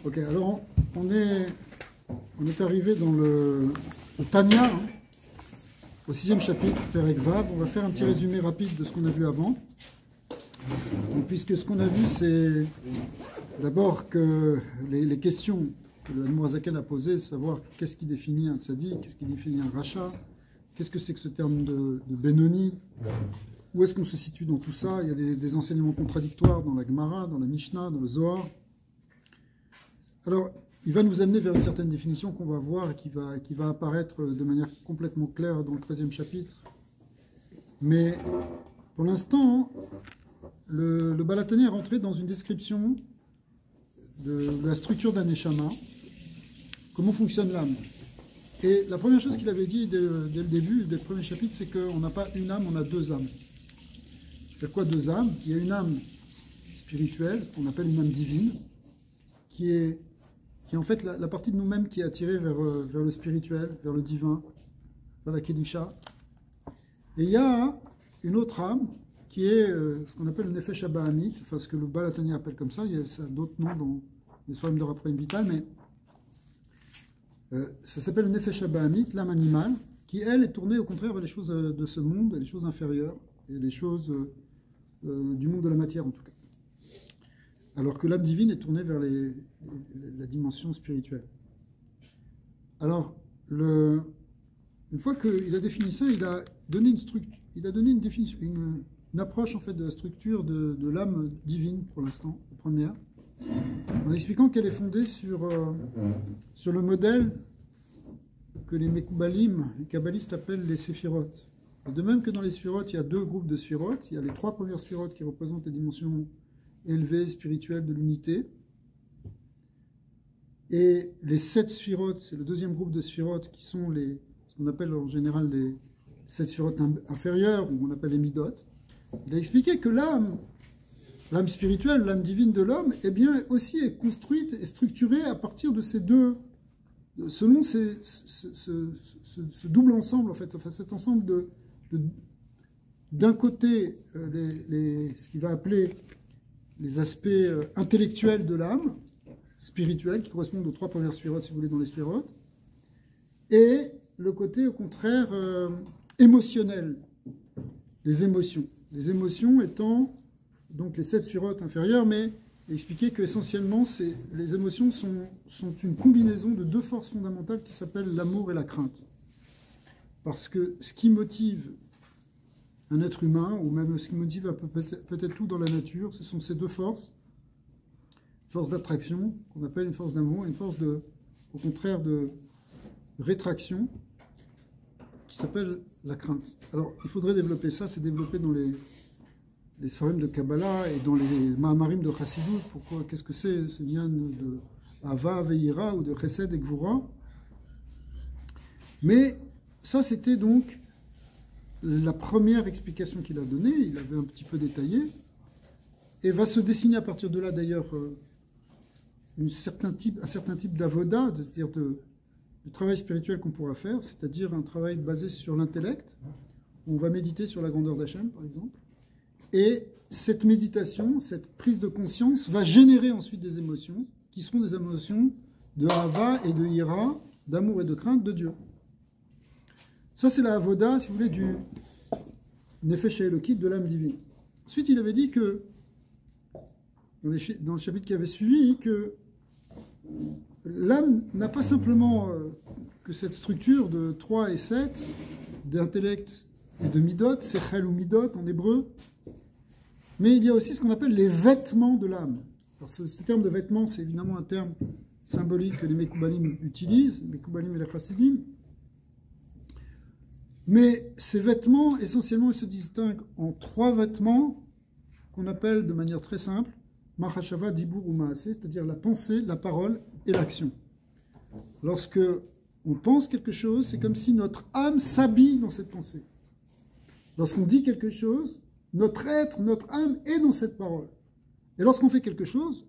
Ok, alors on est arrivé dans le Tanya, hein, au 6e chapitre, Perek Vav. On va faire un petit résumé rapide de ce qu'on a vu avant. Donc, puisque ce qu'on a vu, c'est d'abord que les questions que le Mourazaken a posées, savoir qu'est-ce qui définit un tzaddik, qu'est-ce qui définit un rachat, qu'est-ce que c'est que ce terme de Benoni, où est-ce qu'on se situe dans tout ça. Il y a des enseignements contradictoires dans la Gemara, dans la Mishnah, dans le Zohar. Alors, il va nous amener vers une certaine définition qu'on va voir et qui va apparaître de manière complètement claire dans le 13e chapitre. Mais pour l'instant, le Baal HaTanya est rentré dans une description de la structure d'un Neshama, comment fonctionne l'âme. Et la première chose qu'il avait dit dès le début, dès le premier chapitre, c'est qu'on n'a pas une âme, on a deux âmes. Il y a quoi deux âmes? Il y a une âme spirituelle, qu'on appelle une âme divine, qui est en fait la partie de nous-mêmes qui est attirée vers le spirituel, vers le divin, vers la Kedusha. Et il y a une autre âme qui est ce qu'on appelle le Nefesh Abahamit, enfin ce que le Baal HaTanya appelle comme ça, il y a d'autres noms dans les Sfarim de Raphaël Vital, mais ça s'appelle le Nefesh Abahamit, l'âme animale, qui elle est tournée au contraire vers les choses de ce monde, les choses inférieures, et les choses du monde de la matière en tout cas. Alors que l'âme divine est tournée vers la dimension spirituelle. Alors, une fois qu'il a défini ça, il a donné une définition, une approche en fait de la structure de l'âme divine pour l'instant, la première, en expliquant qu'elle est fondée sur le modèle que les Mekoubalim, les kabbalistes appellent les séphirotes. Et de même que dans les sphirotes, il y a deux groupes de sphirotes. Il y a les trois premières sphirotes qui représentent les dimensions élevées, spirituelles de l'unité. Et les 7 sphirotes, c'est le deuxième groupe de sphirotes qui sont ce qu'on appelle en général les 7 sphirotes inférieures, ou on appelle les midot. Il a expliqué que l'âme spirituelle, l'âme divine de l'homme, eh bien, aussi est construite et structurée à partir de ces deux, selon ce double ensemble, en fait, enfin, cet ensemble d'un côté, ce qu'il va appeler les aspects intellectuels de l'âme, spirituels, qui correspondent aux 3 premières sphirotes, si vous voulez, dans les sphirotes, et le côté, au contraire, émotionnel, les émotions. Les émotions étant donc les 7 sphirotes inférieures, mais expliquer qu'essentiellement, les émotions sont une combinaison de 2 forces fondamentales qui s'appellent l'amour et la crainte. Parce que ce qui motive un être humain, ou même ce qui motive peut-être tout dans la nature, ce sont ces 2 forces. Une force d'attraction, qu'on appelle une force d'amour, et une force au contraire de rétraction, qui s'appelle la crainte. Alors, il faudrait développer ça, c'est développé dans les Sfarim de Kabbalah et dans les Mahamarim de Chassidut. Pourquoi? Qu'est-ce que c'est ce lien de Ava, Veira ou de Chesed et Gvura? Mais ça, c'était donc la première explication qu'il a donnée. Il avait un petit peu détaillé. Et va se dessiner à partir de là, d'ailleurs, un certain type d'avoda, c'est-à-dire du travail spirituel qu'on pourra faire, c'est-à-dire un travail basé sur l'intellect. On va méditer sur la grandeur d'Hachem, par exemple. Et cette méditation, cette prise de conscience va générer ensuite des émotions, qui seront des émotions de Hava et de Ira, d'amour et de crainte de Dieu. Ça, c'est la avoda, si vous voulez, du Nefesh Elokit, de l'âme divine. Ensuite, il avait dit que, dans le chapitre qui avait suivi, que l'âme n'a pas simplement que cette structure de 3 et 7, d'intellect et de midot, sechel ou midot en hébreu, mais il y a aussi ce qu'on appelle les vêtements de l'âme. Alors ce terme de vêtements, c'est évidemment un terme symbolique que les Mekoubalim utilisent, les Mekoubalim et les Chassidim. Mais ces vêtements, essentiellement, ils se distinguent en 3 vêtements qu'on appelle de manière très simple Mahashava, Dibur ou Maaseh, c'est-à-dire la pensée, la parole et l'action. Lorsque on pense quelque chose, c'est comme si notre âme s'habille dans cette pensée. Lorsqu'on dit quelque chose, notre être, notre âme est dans cette parole. Et lorsqu'on fait quelque chose,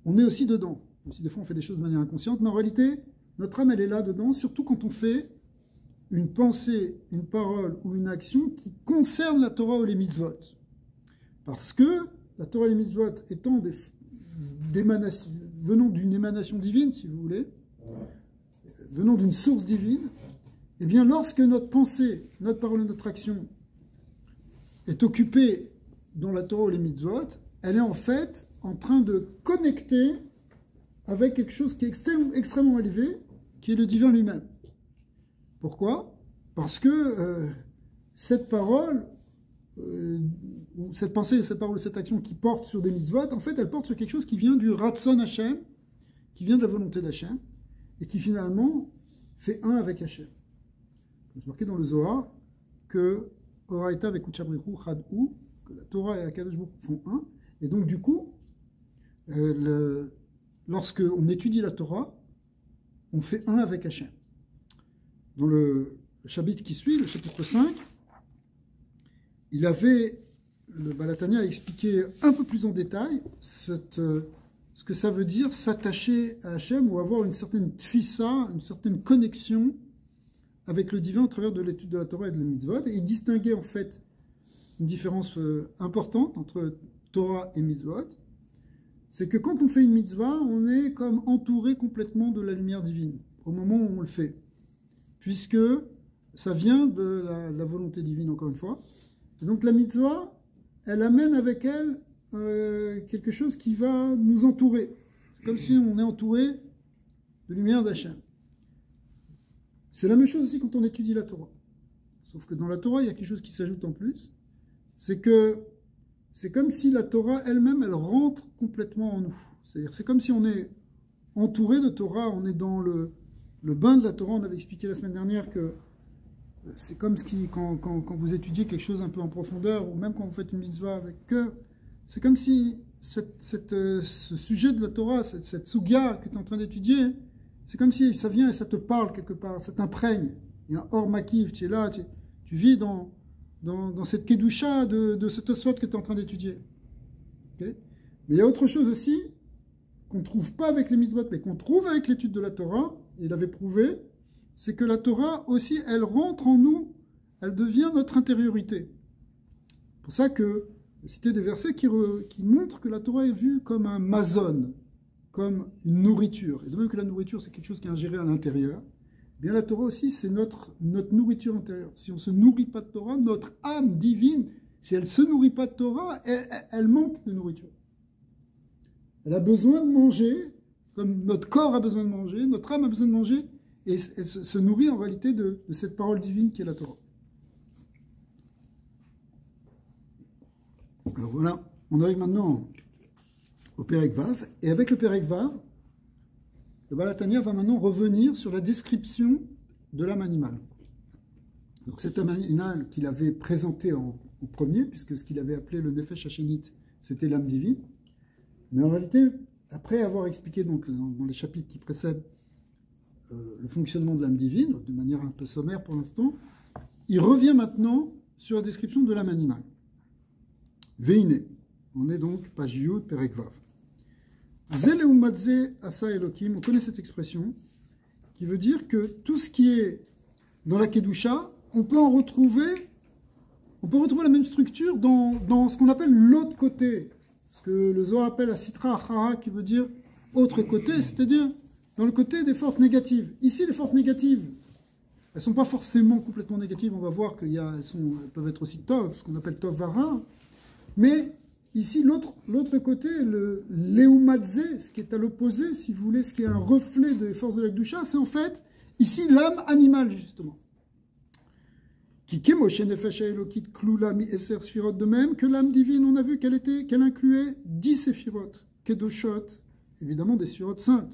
on est aussi dedans. Même si des fois on fait des choses de manière inconsciente, mais en réalité, notre âme, elle est là dedans, surtout quand on fait une pensée, une parole ou une action qui concerne la Torah ou les mitzvot. Parce que la Torah et les mitzvot étant des venant d'une émanation divine, si vous voulez, venant d'une source divine, eh bien, lorsque notre pensée, notre parole et notre action est occupée dans la Torah ou les mitzvot, elle est en fait en train de connecter avec quelque chose qui est extrêmement élevé, qui est le divin lui-même. Pourquoi? Parce que cette parole, ou cette pensée, cette parole, cette action qui porte sur des mitzvot, en fait, elle porte sur quelque chose qui vient du Ratzon Hashem, qui vient de la volonté d'Hachem, et qui finalement fait un avec Hachem. C'est marqué dans le Zohar que Oraita avec Uchabrichu Chadou, que la Torah et Akadosh Baruch Hu font un, et donc du coup, lorsque on étudie la Torah, on fait un avec Hachem. Dans le chapitre qui suit, le chapitre 5, le Baal HaTanya a expliqué un peu plus en détail ce que ça veut dire s'attacher à Hachem ou avoir une certaine tfissa, une certaine connexion avec le divin au travers de l'étude de la Torah et de la mitzvot. Et il distinguait en fait une différence importante entre Torah et mitzvot. C'est que quand on fait une mitzvah, on est comme entouré complètement de la lumière divine au moment où on le fait, puisque ça vient de la volonté divine, encore une fois. Et donc la mitzvah, elle amène avec elle quelque chose qui va nous entourer. C'est comme si on est entouré de lumière d'Hachem. C'est la même chose aussi quand on étudie la Torah. Sauf que dans la Torah, il y a quelque chose qui s'ajoute en plus. C'est que c'est comme si la Torah elle-même, elle rentre complètement en nous. C'est-à-dire, c'est comme si on est entouré de Torah, on est dans le bain de la Torah. On avait expliqué la semaine dernière que c'est comme quand vous étudiez quelque chose un peu en profondeur, ou même quand vous faites une mitzvah avec cœur, c'est comme si ce sujet de la Torah, cette sugya que tu es en train d'étudier, c'est comme si ça vient et ça te parle quelque part, ça t'imprègne. Il y a un or makiv, tu es là, tu vis dans cette kedusha de ce tosfot que tu es en train d'étudier. Okay? Mais il y a autre chose aussi qu'on ne trouve pas avec les mitzvot, mais qu'on trouve avec l'étude de la Torah, et il avait prouvé, c'est que la Torah aussi, elle rentre en nous, elle devient notre intériorité. C'est pour ça que j'ai cité des versets qui montrent que la Torah est vue comme un mazon, comme une nourriture. Et de même que la nourriture, c'est quelque chose qui est ingéré à l'intérieur, eh bien la Torah aussi, c'est notre nourriture intérieure. Si on ne se nourrit pas de Torah, notre âme divine, si elle ne se nourrit pas de Torah, elle manque de nourriture. Elle a besoin de manger, comme notre corps a besoin de manger, notre âme a besoin de manger, et elle se nourrit en réalité de cette parole divine qui est la Torah. Alors voilà, on arrive maintenant au Perek Vav, et avec le Perek Vav, le Baal HaTanya va maintenant revenir sur la description de l'âme animale. Donc cette âme animale qu'il avait présentée en premier, puisque ce qu'il avait appelé le Nefesh Hashénit, c'était l'âme divine. Mais en réalité, après avoir expliqué donc, dans les chapitres qui précèdent le fonctionnement de l'âme divine, de manière un peu sommaire pour l'instant, il revient maintenant sur la description de l'âme animale. Veine, on est donc page Yud, Perek Vav. Zeleumadze asa Elokim, on connaît cette expression, qui veut dire que tout ce qui est dans la Kedusha, on peut retrouver la même structure dans ce qu'on appelle l'autre côté, ce que le Zohar appelle la Sitra Achara, qui veut dire autre côté, c'est-à-dire dans le côté des forces négatives. Ici, les forces négatives, elles ne sont pas forcément complètement négatives, on va voir qu'elles peuvent être aussi Tov, ce qu'on appelle Tov Vara, mais ici, l'autre côté, le Leumadze, ce qui est à l'opposé, si vous voulez, ce qui est un reflet des forces de la Kedusha, c'est en fait, ici, l'âme animale, justement. De même que l'âme divine, on a vu qu'elle incluait 10 séphirotes, Kedoshot, évidemment des séphirotes saintes,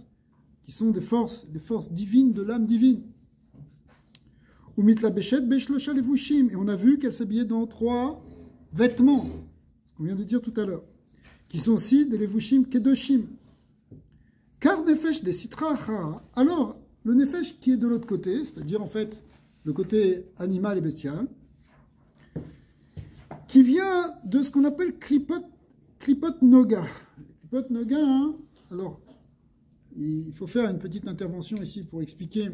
qui sont des forces divines de l'âme divine. Et on a vu qu'elle s'habillait dans 3 vêtements, ce qu'on vient de dire tout à l'heure, qui sont aussi des levushim kedoshim. Car nefesh des sitra achara, alors le nefesh qui est de l'autre côté, c'est-à-dire en fait le côté animal et bestial, qui vient de ce qu'on appelle klipot noga. Klipot noga, hein, alors il faut faire une petite intervention ici pour expliquer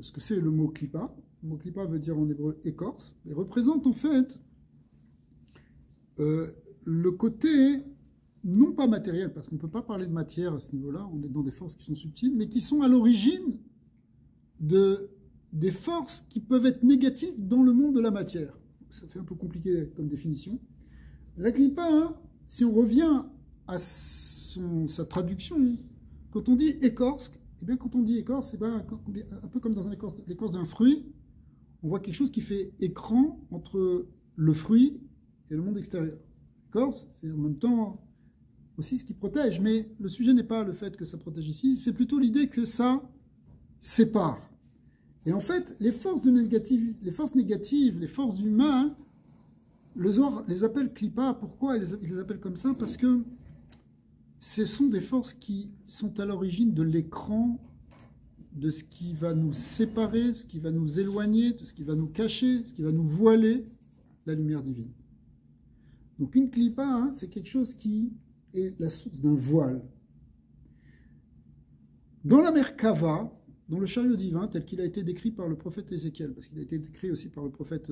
ce que c'est le mot klipa. Le mot klipa veut dire en hébreu écorce, et représente en fait le côté non pas matérielles, parce qu'on ne peut pas parler de matière à ce niveau-là, on est dans des forces qui sont subtiles, mais qui sont à l'origine des forces qui peuvent être négatives dans le monde de la matière. Ça fait un peu compliqué comme définition. La Klippa, hein, si on revient à sa traduction, quand on dit écorce, eh bien quand on dit écorce, c'est un peu comme dans l'écorce d'un fruit, on voit quelque chose qui fait écran entre le fruit et le monde extérieur. L'écorce, c'est en même temps aussi ce qui protège, mais le sujet n'est pas le fait que ça protège ici, c'est plutôt l'idée que ça sépare. Et en fait, les forces négatives, les forces du mal, le Zohar les appelle Klippa. Pourquoi il les appelle comme ça? Parce que ce sont des forces qui sont à l'origine de l'écran, de ce qui va nous séparer, ce qui va nous éloigner, de ce qui va nous cacher, ce qui va nous voiler la lumière divine. Donc une Klippa, hein, c'est quelque chose qui est la source d'un voile. Dans la Merkava, dans le chariot divin, tel qu'il a été décrit par le prophète Ézéchiel, parce qu'il a été décrit aussi par le prophète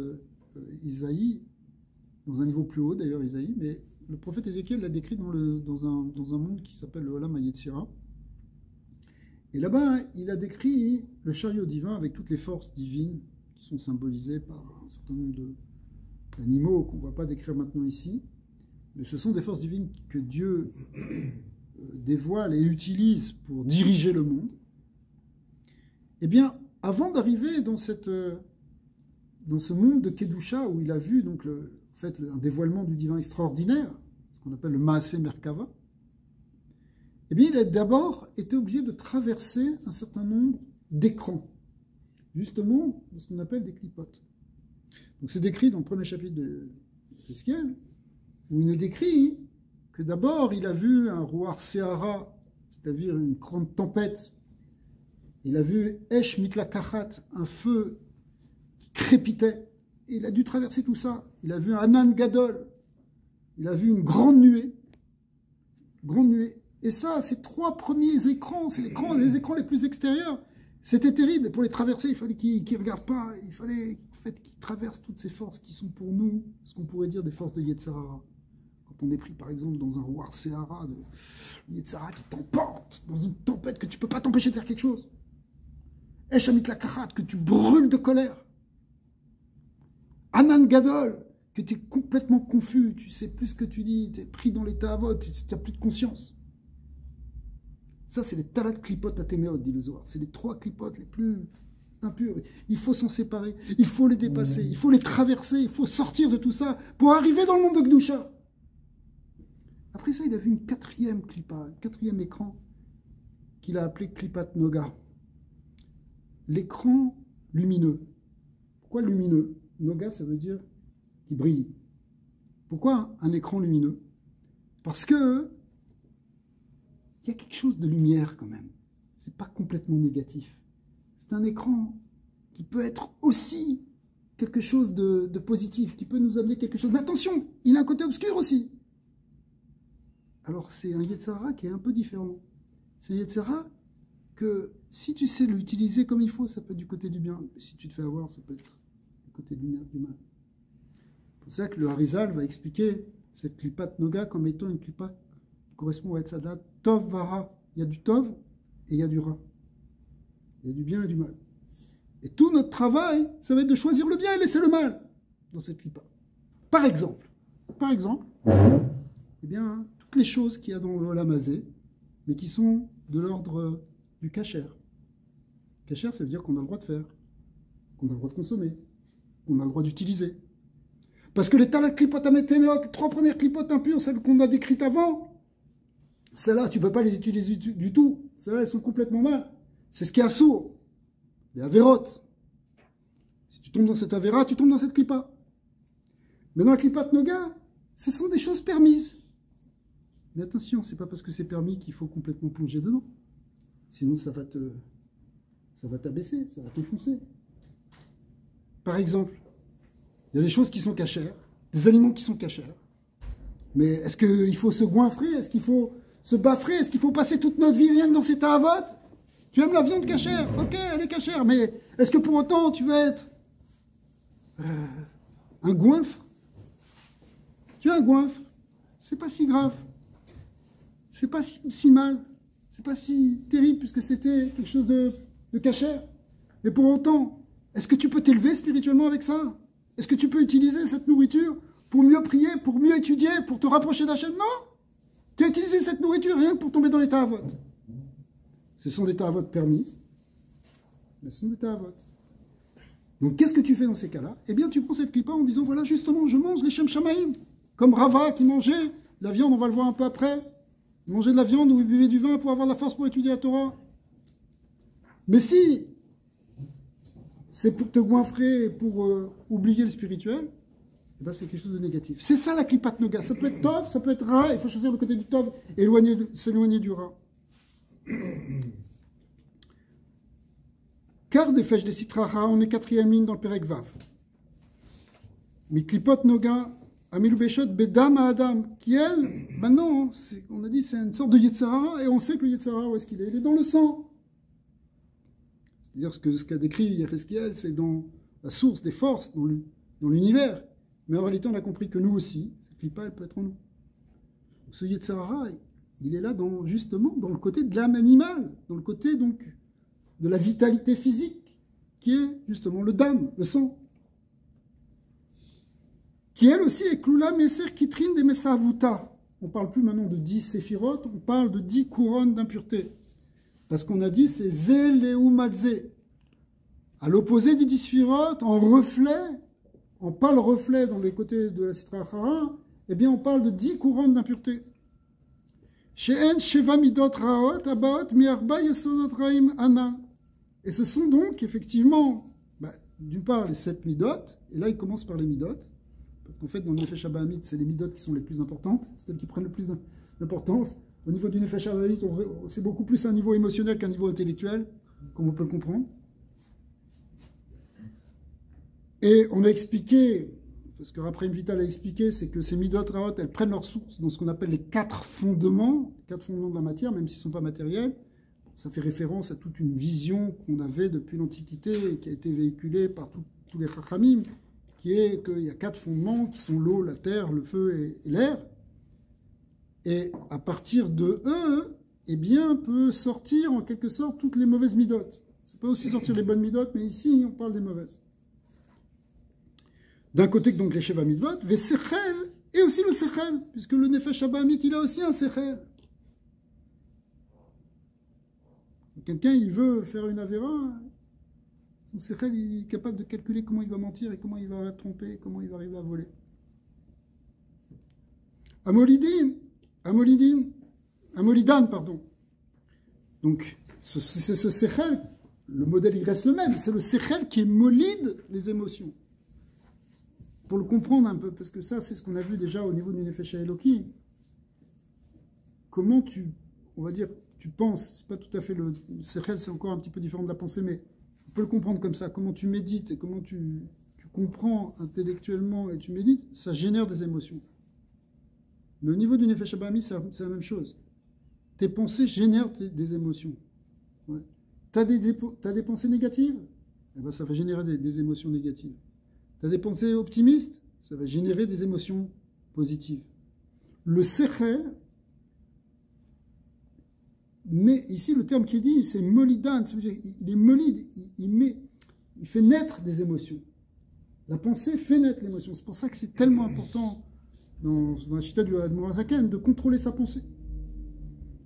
Isaïe, dans un niveau plus haut d'ailleurs Isaïe, mais le prophète Ézéchiel l'a décrit dans un monde qui s'appelle le Olam HaYetzira. Et là-bas, il a décrit le chariot divin avec toutes les forces divines qui sont symbolisées par un certain nombre d'animaux qu'on ne va pas décrire maintenant ici. Mais ce sont des forces divines que Dieu dévoile et utilise pour diriger le monde. Eh bien, avant d'arriver dans ce monde de Kedusha, où il a vu donc un dévoilement du divin extraordinaire, ce qu'on appelle le Maaseh Merkava, eh bien, il a d'abord été obligé de traverser un certain nombre d'écrans, justement, de ce qu'on appelle des clipotes. Donc c'est décrit dans le premier chapitre de Ézéchiel, où il nous décrit que d'abord, il a vu un Ruach Se'ara, c'est-à-dire une grande tempête. Il a vu Esh Mitlakachat, un feu qui crépitait. Et il a dû traverser tout ça. Il a vu un Anan Gadol. Il a vu une grande nuée. Grande nuée. Et ça, ces trois premiers écrans, c'est les écrans les plus extérieurs. C'était terrible. Et pour les traverser, il fallait qu'ils ne regardent pas. Il fallait en fait, qu'ils traversent toutes ces forces qui sont pour nous, ce qu'on pourrait dire des forces de Yetzirah. Quand on est pris, par exemple, dans un Ruach Se'ara de Yetzirah qui t'emporte dans une tempête que tu ne peux pas t'empêcher de faire quelque chose. Esh Mitlakachat, que tu brûles de colère. Anan Gadol, que tu es complètement confus, tu sais plus ce que tu dis, tu es pris dans l'état à vote, tu n'as plus de conscience. Ça, c'est les talat klipot atéméot, dit le Zohar. C'est les trois klipotes les plus impurs. Il faut s'en séparer, il faut les dépasser, il faut les traverser, il faut sortir de tout ça pour arriver dans le monde de Gdusha. Après ça, il a vu une quatrième klippa, un quatrième écran qu'il a appelé Klipat Noga. L'écran lumineux. Pourquoi lumineux? Noga, ça veut dire qui brille. Pourquoi un écran lumineux? Parce que il y a quelque chose de lumière quand même. C'est pas complètement négatif. C'est un écran qui peut être aussi quelque chose de positif, qui peut nous amener quelque chose. Mais attention, il a un côté obscur aussi. Alors c'est un Yetzirah qui est un peu différent. C'est un Yetzirah que si tu sais l'utiliser comme il faut, ça peut être du côté du bien. Si tu te fais avoir, ça peut être du côté du mal. C'est pour ça que le Harizal va expliquer cette Klipat Noga comme étant une Klipa qui correspond à Etzadat Tov Vara. Il y a du Tov et il y a du Ra. Il y a du bien et du mal. Et tout notre travail, ça va être de choisir le bien et laisser le mal dans cette Klipa. Par exemple, eh bien, toutes les choses qu'il y a dans le Olam Hazé, mais qui sont de l'ordre du kasher. Kasher, ça veut dire qu'on a le droit de faire, qu'on a le droit de consommer, qu'on a le droit d'utiliser. Parce que les talat klipot amétéméot, les trois premières klipotes impures, celles qu'on a décrites avant, celles-là, tu ne peux pas les utiliser du tout. Celles-là, elles sont complètement mal. C'est ce qui est assourd. Les avérotes. Si tu tombes dans cette avéra, tu tombes dans cette klipa. Mais dans la klipat noga, ce sont des choses permises. Mais attention, c'est pas parce que c'est permis qu'il faut complètement plonger dedans. Sinon, ça va t'abaisser, ça va t'enfoncer. Par exemple, il y a des choses qui sont cachères, des aliments qui sont cachères. Mais est-ce qu'il faut se goinfrer? Est-ce qu'il faut se baffrer? Est-ce qu'il faut passer toute notre vie rien que dans cet avot? Tu aimes la viande cachère? Ok, elle est cachère, mais est-ce que pour autant tu vas être un goinfre? Tu es un goinfre, c'est pas si grave. c'est pas si mal, c'est pas si terrible puisque c'était quelque chose de cachère. Mais pour autant, est-ce que tu peux t'élever spirituellement avec ça? Est-ce que tu peux utiliser cette nourriture pour mieux prier, pour mieux étudier, pour te rapprocher d'Hachem? Non! Tu as utilisé cette nourriture rien que pour tomber dans les ta'avot. Ce sont des ta'avot permises, mais ce sont des ta'avot. Donc qu'est-ce que tu fais dans ces cas-là? Eh bien, tu prends cette clipa en disant, voilà, justement, je mange les shem shamaïm, comme Rava qui mangeait de la viande, on va le voir un peu après. Il mangeait de la viande ou il buvait du vin pour avoir la force pour étudier la Torah. Mais si c'est pour te goinfrer, pour oublier le spirituel, eh ben c'est quelque chose de négatif. C'est ça la klipat noga. Ça peut être tov, ça peut être ra. Il faut choisir le côté du tov et s'éloigner du ra. Car des fèches des citraha, on est quatrième ligne dans le Perek Vav. Mais klipot noga, amilou beshot bedam à Adam, qui elle, maintenant, on a dit c'est une sorte de Yetzirah, et on sait que le Yetzirah, où est-ce qu'il est? Il est dans le sang. C'est-à-dire ce qu'a décrit Yereskiel, c'est dans la source des forces, dans l'univers. Mais en réalité, on a compris que nous aussi, cette clipa, elle peut être en nous. Ce Yetzirah, il est là justement dans le côté de l'âme animale, dans le côté donc de la vitalité physique, qui est justement le dam, le sang. Qui elle aussi est Kloula Meser Kitrin des Mesavuta. On ne parle plus maintenant de 10 séphirotes, on parle de 10 couronnes d'impureté. Parce qu'on a dit c'est Zé Léou Madze. À l'opposé des 10 séphirotes, en reflet, en pâle reflet dans les côtés de la Sitra Achara, eh bien on parle de 10 couronnes d'impureté. She'en Sheva Midot Raot Abaot Miarba Yesodot Raim Ana. Et ce sont donc effectivement, d'une part les 7 midot, et là il commence par les midot. Parce qu'en fait, dans le Nefesh Abahamit, c'est les midot qui sont les plus importantes, c'est celles qui prennent le plus d'importance. Au niveau du Nefesh Abahamit, c'est beaucoup plus un niveau émotionnel qu'un niveau intellectuel, comme on peut le comprendre. Et on a expliqué, ce que Raphaël Vital a expliqué, c'est que ces midot raot, elles prennent leur source dans ce qu'on appelle les 4 fondements de la matière, même s'ils ne sont pas matériels. Ça fait référence à toute une vision qu'on avait depuis l'Antiquité et qui a été véhiculée par tous les Chachamim, qui est qu'il y a 4 fondements qui sont l'eau, la terre, le feu et l'air. Et à partir de eux, eh bien, peut sortir en quelque sorte toutes les mauvaises midotes. Ça peut aussi sortir les bonnes midotes, mais ici, on parle des mauvaises. D'un côté, donc, les Sheva Midvot, ve Sechel, et aussi le Sechel, puisque le Nefesh Abahamit, il a aussi un Sechel. Quelqu'un, il veut faire une Avera, son Sechel, il est capable de calculer comment il va mentir et comment il va tromper, comment il va arriver à voler. Amolidan, pardon. Donc, c'est ce Sechel, le modèle, il reste le même, c'est le Sechel qui molide les émotions. Pour le comprendre un peu, parce que ça, c'est ce qu'on a vu déjà au niveau du Nefesh Eloki. Comment on va dire, tu penses, c'est pas tout à fait le Sechel, c'est encore un petit peu différent de la pensée, mais on peut le comprendre comme ça. Comment tu médites et comment tu comprends intellectuellement et tu médites, ça génère des émotions. Mais au niveau du Nefesh Abahamit, c'est la même chose. Tes pensées génèrent des émotions. Ouais. Tu as des pensées négatives, eh ben, ça va générer des émotions négatives. Tu as des pensées optimistes, ça va générer des émotions positives. Le Sechel, mais ici le terme qui est dit, c'est molidan, il est molide, il fait naître des émotions. La pensée fait naître l'émotion. C'est pour ça que c'est tellement important dans la chita du Admor HaZaken de contrôler sa pensée.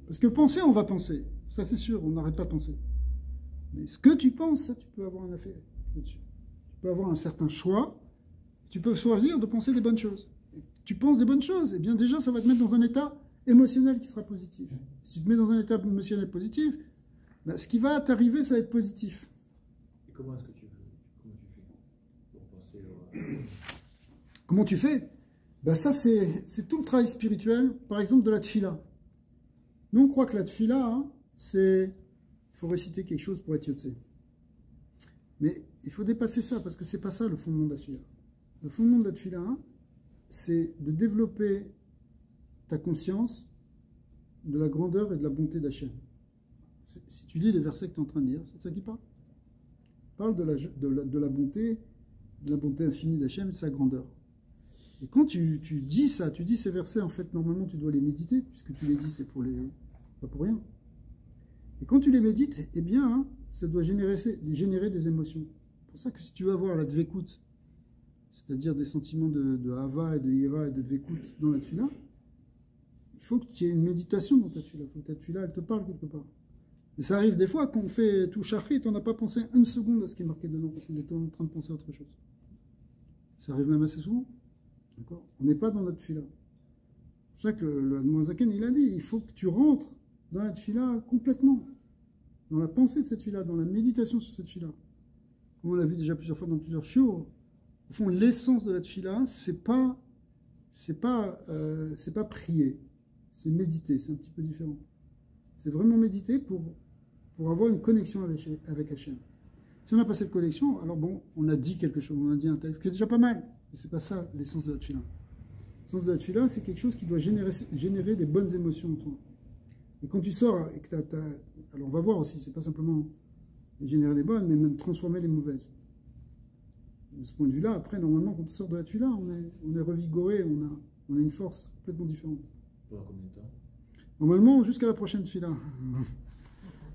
Parce que penser, on va penser. Ça c'est sûr, on n'arrête pas de penser. Mais ce que tu penses, ça tu peux avoir un effet là-dessus. Tu peux avoir un certain choix, tu peux choisir de penser des bonnes choses. Et tu penses des bonnes choses, et bien déjà ça va te mettre dans un état émotionnel qui sera positif. Si tu te mets dans un état émotionnel positif, ben, ce qui va t'arriver, ça va être positif. Et comment est-ce que tu fais pour penser Comment tu fais? Ben ça c'est tout le travail spirituel, par exemple de la tfila. Nous on croit que la tfila, hein, c'est... Il faut réciter quelque chose pour être yotzé. Mais il faut dépasser ça, parce que c'est pas ça le fondement de la tfila. Le fondement de la tfila, hein, c'est de développer ta conscience de la grandeur et de la bonté d'Hachem. Si tu lis les versets que tu es en train de lire, c'est ça qui parle. Parle de la bonté infinie d'Hachem et de sa grandeur. Et quand tu dis ça, tu dis ces versets, en fait, normalement, tu dois les méditer, puisque tu les dis, c'est pas pour rien. Et quand tu les médites, eh bien, hein, ça doit générer des émotions. C'est pour ça que si tu veux avoir la dvekut, c'est-à-dire des sentiments de hava et de ira et de dvekut dans la tefila, il faut que tu aies une méditation dans ta tefila. Il faut que ta tefila, elle te parle quelque part. Et ça arrive des fois, quand on fait tout shachrit, on n'a pas pensé une seconde à ce qui est marqué dedans, parce qu'on est en train de penser à autre chose. Ça arrive même assez souvent. D'accord ? On n'est pas dans notre tefila. C'est pour ça que le Admoazaken, il a dit, il faut que tu rentres dans la tefila complètement, dans la pensée de cette tefila, dans la méditation sur cette tefila. Comme on l'a vu déjà plusieurs fois dans plusieurs shiur, au fond, l'essence de la tefila, c'est pas prier, c'est méditer, c'est un petit peu différent. C'est vraiment méditer pour avoir une connexion avec Hachem. Si on n'a pas cette connexion, alors bon, on a dit quelque chose, on a dit un texte, qui est déjà pas mal, mais c'est pas ça l'essence de la tefila. L'essence de la tefila, c'est quelque chose qui doit générer des bonnes émotions en toi. Et quand tu sors, et que alors on va voir aussi, c'est pas simplement générer les bonnes, mais même transformer les mauvaises. De ce point de vue-là, après, normalement, quand on sort de la tefila, on est revigoré, on a une force complètement différente. Pendant combien de temps? Normalement, jusqu'à la prochaine tefila.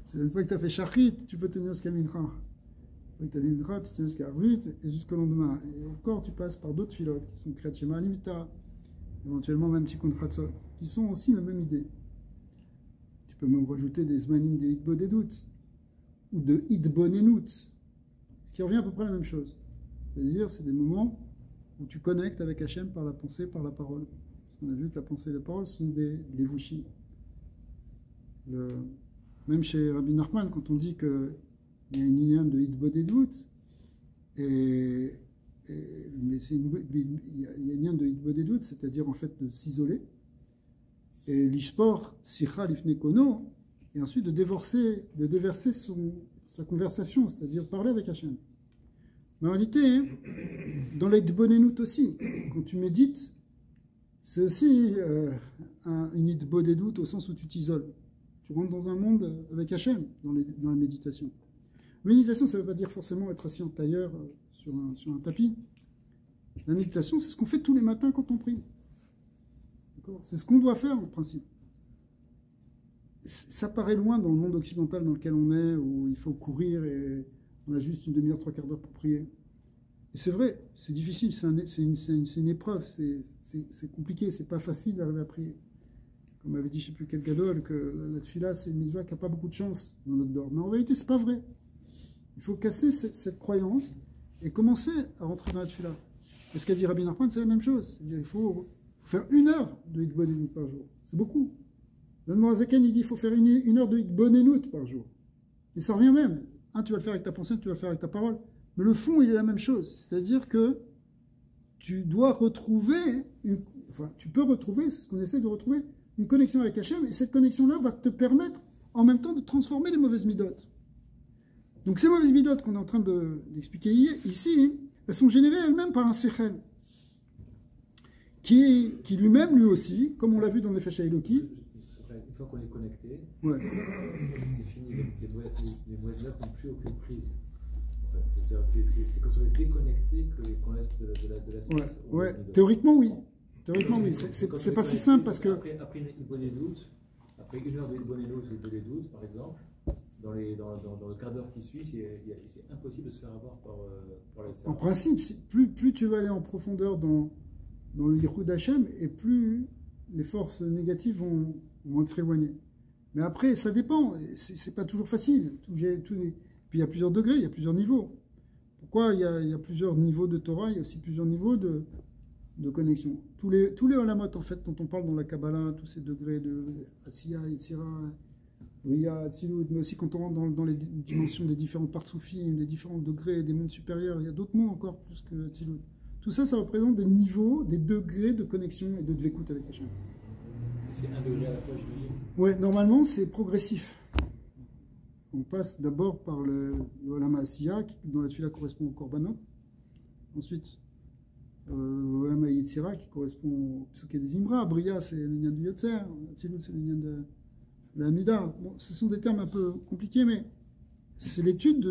C'est une fois que tu as fait shachrit, tu peux tenir jusqu'à mincha. Une fois que tu as dit mincha, tu tiens jusqu'à arvit et jusqu'au lendemain. Et encore, tu passes par d'autres filotes qui sont kriyat shema limita, éventuellement même tikkun chatzot, qui sont aussi la même idée. Tu peux même rajouter des zmanim de hitbodedut ou de hitbonenut, ce qui revient à peu près à la même chose. C'est-à-dire, c'est des moments où tu connectes avec Hachem par la pensée, par la parole. Parce qu'on a vu que la pensée et la parole sont des levushim. Même chez Rabbi Nachman, quand on dit qu'il y a une ligne de hitbodedut, mais il y a une ligne de hitbodedut, c'est-à-dire en fait de s'isoler, et l'ishpor sicha lifnei kono, et ensuite de déverser sa conversation, c'est-à-dire parler avec Hachem. Mais en réalité, dans l'hitbonenut aussi, quand tu médites, c'est aussi une hitbodedut au sens où tu t'isoles. Tu rentres dans un monde avec Hachem, dans la méditation. Méditation, ça ne veut pas dire forcément être assis en tailleur sur un tapis. La méditation, c'est ce qu'on fait tous les matins quand on prie. C'est ce qu'on doit faire, en principe. Ça paraît loin dans le monde occidental dans lequel on est, où il faut courir et on a juste une demi-heure, 3/4 d'heure pour prier. Et c'est vrai, c'est difficile, c'est une épreuve, c'est compliqué, c'est pas facile d'arriver à prier. Comme avait dit je ne sais plus quel gadol, que la tefila c'est une mitzvah qui n'a pas beaucoup de chance dans notre dehors. Mais en réalité, c'est pas vrai. Il faut casser cette croyance et commencer à rentrer dans la tefila. Et ce qu'a dit Rabbi Nachman, c'est la même chose. C'est-à-dire, il faut faire 1 heure de hitbonenut par jour. C'est beaucoup. L'Admoazaken, il dit qu'il faut faire 1 heure de hitbonenut par jour. Et ça revient même. Tu vas le faire avec ta pensée, tu vas le faire avec ta parole. Mais le fond, il est la même chose. C'est-à-dire que tu dois retrouver, tu peux retrouver, c'est ce qu'on essaie de retrouver, une connexion avec Hachem, et cette connexion-là va te permettre en même temps de transformer les mauvaises midotes. Donc ces mauvaises midotes qu'on est en train d'expliquer ici, elles sont générées elles-mêmes par un sechel, qui lui-même, lui aussi, comme on l'a vu dans les Nefesh Eloki. Une fois qu'on est connecté, ouais. C'est fini, les mauvaises notes n'ont plus aucune prise. En fait, c'est quand on est déconnecté qu'on laisse de l'espace. Ouais. Théoriquement, oui. C'est pas si simple parce que. Après une bonne doute, après 1 heure de bonne doute, par exemple, dans le quart d'heure qui suit, c'est impossible de se faire avoir par la. En principe, plus tu vas aller en profondeur dans le Yichud Hachem, et plus les forces négatives vont être éloignées. Mais après, ça dépend. C'est pas toujours facile. Puis il y a plusieurs degrés, il y a plusieurs niveaux. Pourquoi il y a plusieurs niveaux de Torah, il y a aussi plusieurs niveaux de connexion. Tous les olamot, en fait, dont on parle dans la Kabbalah, tous ces degrés de Asiya, Yetzira, Briya, Atzilut, mais aussi quand on rentre dans les dimensions des différents partsoufim, des différents degrés, des mondes supérieurs, il y a d'autres mondes encore plus que Atzilut. Tout ça, ça représente des niveaux, des degrés de connexion et de dvekut avec Hachem. C'est 1 degré à la fois, je veux dire. Ouais, normalement, c'est progressif. On passe d'abord par le Olam Asiya, qui dans la tefila correspond au Korbanot. Ensuite, Olam Yetzira, qui correspond au Psuké des Imra. Briya, c'est l'union du Yotzer. Atzilut, c'est l'union de l'Amida. Bon, ce sont des termes un peu compliqués, mais c'est l'étude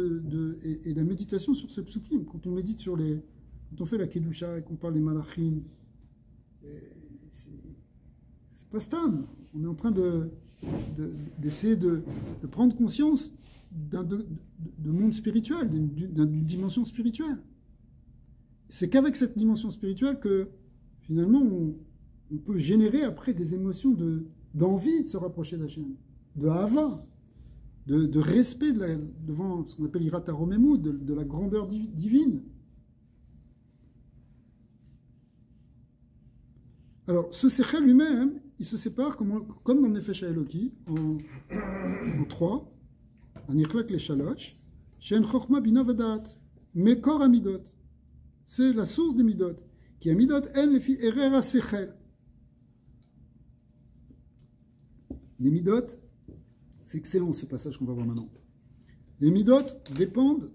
et la méditation sur ces psukim. Quand on médite quand on fait la Kedusha et qu'on parle des Malachim, c'est pas stable. On est en train d'essayer de prendre conscience de monde spirituel, d'une dimension spirituelle. C'est qu'avec cette dimension spirituelle que finalement on peut générer après des émotions d'envie de se rapprocher d'Hachem, de hava, de respect devant ce qu'on appelle Irat HaRomemu, de la grandeur divine. Alors, ce Sechel lui-même, il se sépare comme dans le Nefesh HaEloki, en trois, en Nichlak les Shalosh, Shen Chochma Bina Vadat, Mekor Amidot. C'est la source des Midot, qui est Midot En Lefi Erer HaSechel. Les Midot, c'est excellent ce passage qu'on va voir maintenant. Les Midot dépendent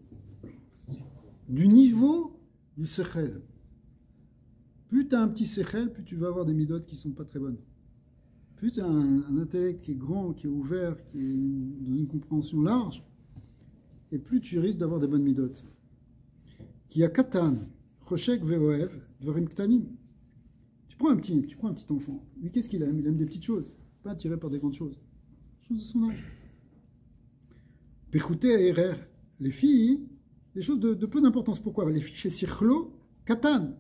du niveau du Sechel. Plus tu as un petit Sechel, plus tu vas avoir des Midot qui ne sont pas très bonnes. Plus tu as un intellect qui est grand, qui est ouvert, qui est dans une compréhension large, et plus tu risques d'avoir des bonnes Midot. Qui a Katan, Choshek Veoev, Dvarim Ktanim. Tu prends un petit enfant. Lui, qu'est-ce qu'il aime? Il aime des petites choses, pas attiré par des grandes choses. Choses de son âge. Pechouté et Erer. Les filles, des choses de peu d'importance. Pourquoi? Les filles chez Sirchlo, Katan.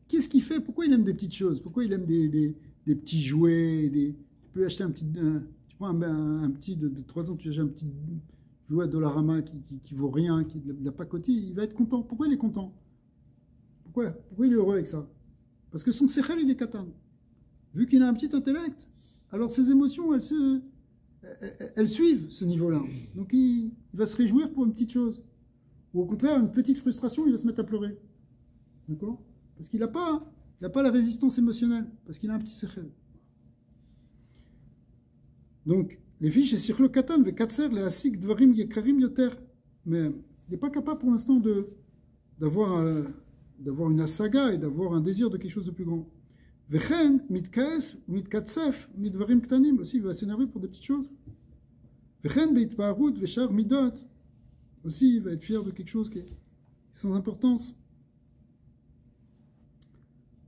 Qu'est-ce qu'il fait? Pourquoi il aime des petites choses? Pourquoi il aime des petits jouets? Tu peux acheter tu prends un petit de 3 ans, tu achètes un petit jouet à Dollarama qui vaut rien, qui de la pacotille, il va être content. Pourquoi il est content? Pourquoi il est heureux avec ça? Parce que son sechel, il est katan. Vu qu'il a un petit intellect, alors ses émotions, elles suivent ce niveau-là. Donc il va se réjouir pour une petite chose. Ou au contraire, une petite frustration, il va se mettre à pleurer. D'accord? Parce qu'il n'a pas la résistance émotionnelle, parce qu'il a un petit sechel. Donc, les filles chez Sirlo Katan, Vekatser, les Asik, Dvarim, Yekarim, Yoter. Mais il n'est pas capable pour l'instant d'avoir une asaga et d'avoir un désir de quelque chose de plus grand. Vechen, Mitkaes, Mitkatsef, Mitvarim Ktanim, aussi il va s'énerver pour des petites choses. Vechen, Beitparut, Veshar, Midot, aussi il va être fier de quelque chose qui est sans importance.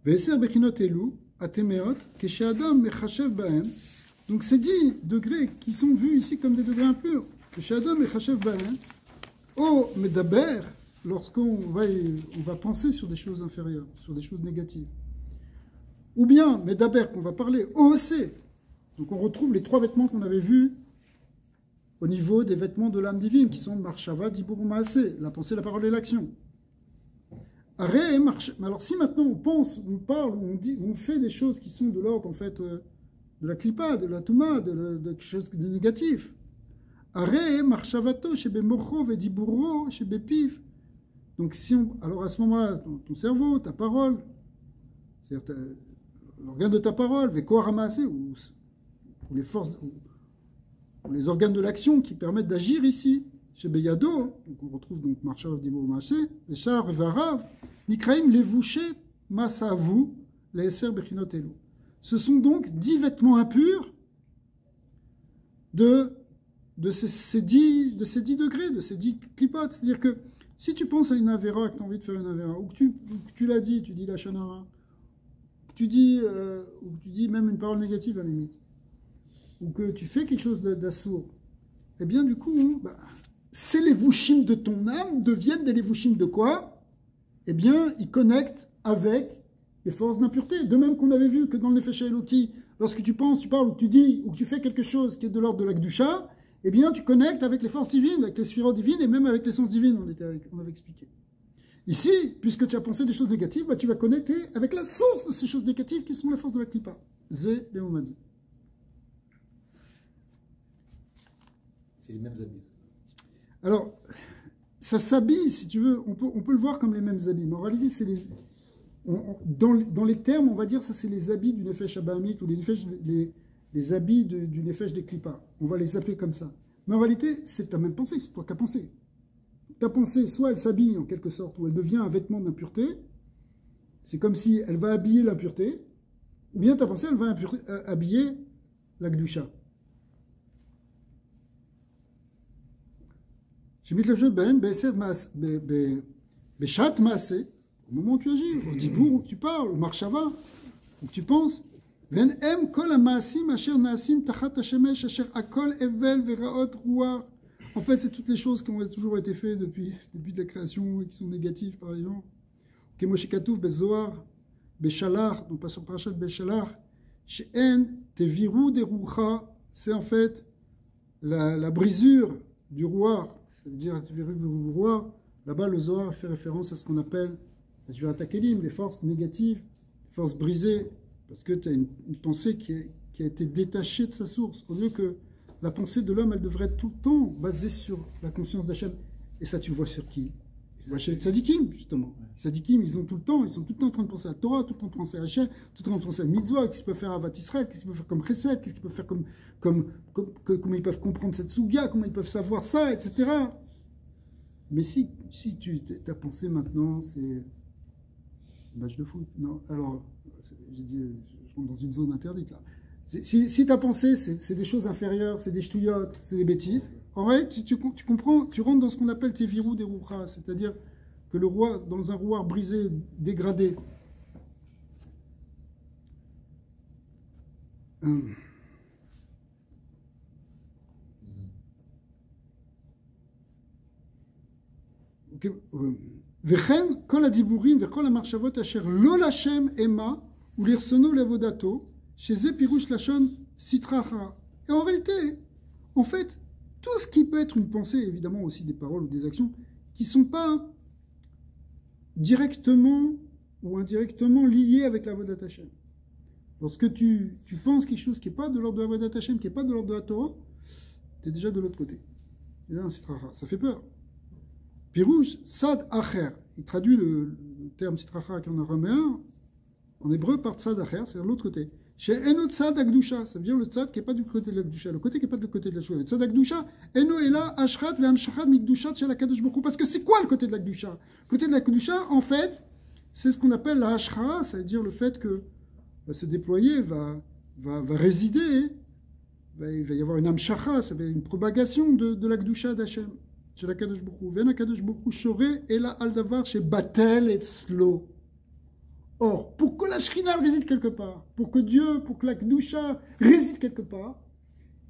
Veser Bechinot Elu, Atemeot, Kesheadam, Mechashev Baem. Donc ces 10 degrés qui sont vus ici comme des degrés impurs. Kesheadam, Mechashev Baem. Oh, Medaber, lorsqu'on va penser sur des choses inférieures, sur des choses négatives. Ou bien, Medaber, qu'on va parler, OEC. Donc on retrouve les 3 vêtements qu'on avait vus au niveau des vêtements de l'âme divine, qui sont Marshava, Dibur, Maaseh, la pensée, la parole et l'action. Alors si maintenant on pense, on parle, on fait des choses qui sont de l'ordre en fait de la klipa, de la touma, de quelque chose de négatif. Donc alors à ce moment-là, ton cerveau, ta parole, c'est-à-dire l'organe de ta parole, ou les forces, ou les organes de l'action qui permettent d'agir ici. Chez Beyado, donc on retrouve donc Marchav Dibur Maché, Echar Varav, Nikraim Levouché, Masavu, les Esser Bechinot Elu. Ce sont donc 10 vêtements impurs de ces 10 degrés, de ces 10 clipotes. C'est-à-dire que si tu penses à une avéra, que tu as envie de faire une avéra, ou que tu l'as dit, tu dis la shanara, ou que tu dis même une parole négative à la limite, ou que tu fais quelque chose d'assourd, eh bien du coup, ces levushim de ton âme deviennent des levushim de quoi? Eh bien, ils connectent avec les forces d'impureté. De même qu'on avait vu que dans le Nefesh HaEloki, lorsque tu penses, tu parles, ou tu dis, ou que tu fais quelque chose qui est de l'ordre de la Kedusha, eh bien, tu connectes avec les forces divines, avec les sphirotes divines, et même avec l'essence divine, on avait expliqué. Ici, puisque tu as pensé des choses négatives, tu vas connecter avec la source de ces choses négatives qui sont les forces de la Klippa. Zé Léomadi. C'est les mêmes habits. Alors, ça s'habille, si tu veux, on peut le voir comme les mêmes habits, mais en réalité, c'est dans les termes, on va dire, ça c'est les habits du Nefesh Abahamit, ou les habits du Nefesh des Klippa. On va les appeler comme ça. Mais en réalité, c'est ta même pensée, c'est toi qui as pensé. Ta pensée, soit elle s'habille en quelque sorte, ou elle devient un vêtement d'impureté, c'est comme si elle va habiller l'impureté, ou bien ta pensée, elle va habiller la Kedusha. Au moment où tu agis, au dibour où tu parles, au marshava, Donc tu penses, Venem kol hamaasim asher naasim tachat hashemesh asher akol evel veraot ruach. En fait, c'est toutes les choses qui ont toujours été faites depuis la création et qui sont négatives par les gens. Kemoshe katouf bezoar, beshalach, donc par parashat beshalach, she'en teviru de rucha, c'est en fait la brisure du roi, c'est-à-dire teviru du roi. Là-bas, le Zohar fait référence à ce qu'on appelle les forces négatives, les forces brisées, parce que tu as une pensée qui a été détachée de sa source. Au lieu que la pensée de l'homme, elle devrait être tout le temps basée sur la conscience d'Hachem. Et ça, tu le vois sur qui? Tu vois chez les tzadikim, justement. Les tzadikim, ils sont tout le temps en train de penser à Torah, tout le temps en train de penser à Hachem, tout le temps en train de penser à Mitzvah, qu'est-ce qu'ils peuvent faire à Avat Israël, qu'est-ce qu'ils peuvent faire comme Chesed, qu'est-ce qu'ils peuvent faire comment ils peuvent comprendre cette Sougia, comment ils peuvent savoir ça, etc. Mais si ta pensée maintenant, c'est match de foot, non? Alors, j'ai dit, je rentre dans une zone interdite là. Si ta pensée, c'est des choses inférieures, c'est des ch'touillottes, c'est des bêtises, en vrai, tu comprends, tu rentres dans ce qu'on appelle tes virous des rouchas, c'est-à-dire que le roi, dans un rouard brisé, dégradé, וכן כל הדיבורים וכל המחשבות אשר לא לשם אמה ולרצונו לעבודתו, שזה פירוש לשון סטרא אחרא. Et en réalité, en fait, tout ce qui peut être une pensée, évidemment aussi des paroles ou des actions, qui ne sont pas directement ou indirectement liées avec la Avodat Hashem. Lorsque tu penses quelque chose qui n'est pas de l'ordre de la Avodat Hashem, qui n'est pas de l'ordre de la Torah, tu es déjà de l'autre côté. Et là, ça fait peur. Pirouche, Sad Acher, il traduit le terme Sitracha qui en araméen, en hébreu par Tzad Acher, c'est-à-dire l'autre côté. Chez Eno Tzad Akdusha, ça veut dire le Tzad qui n'est pas du côté de l'Akdusha, le côté qui n'est pas du côté de la Shouva. Tzad Akdusha, Eno Ela Ashrat Ve'amshachat Mikdushat Shel HaKadosh Baruch Hu. Parce que c'est quoi le côté de l'Akdusha? Le côté de l'Akdusha, en fait, c'est ce qu'on appelle la Ashra, c'est-à-dire le fait que va se déployer, va résider, il va y avoir une Amshacha, ça va être une propagation de l'Akdusha d'Hachem. Shel HaKadosh Baruch Hu. Ve'en HaKadosh Baruch Hu Shoreh Ela Al Davar She Batel Etzlo. Or, pour que la Shrina réside quelque part, pour que la Kedusha réside quelque part,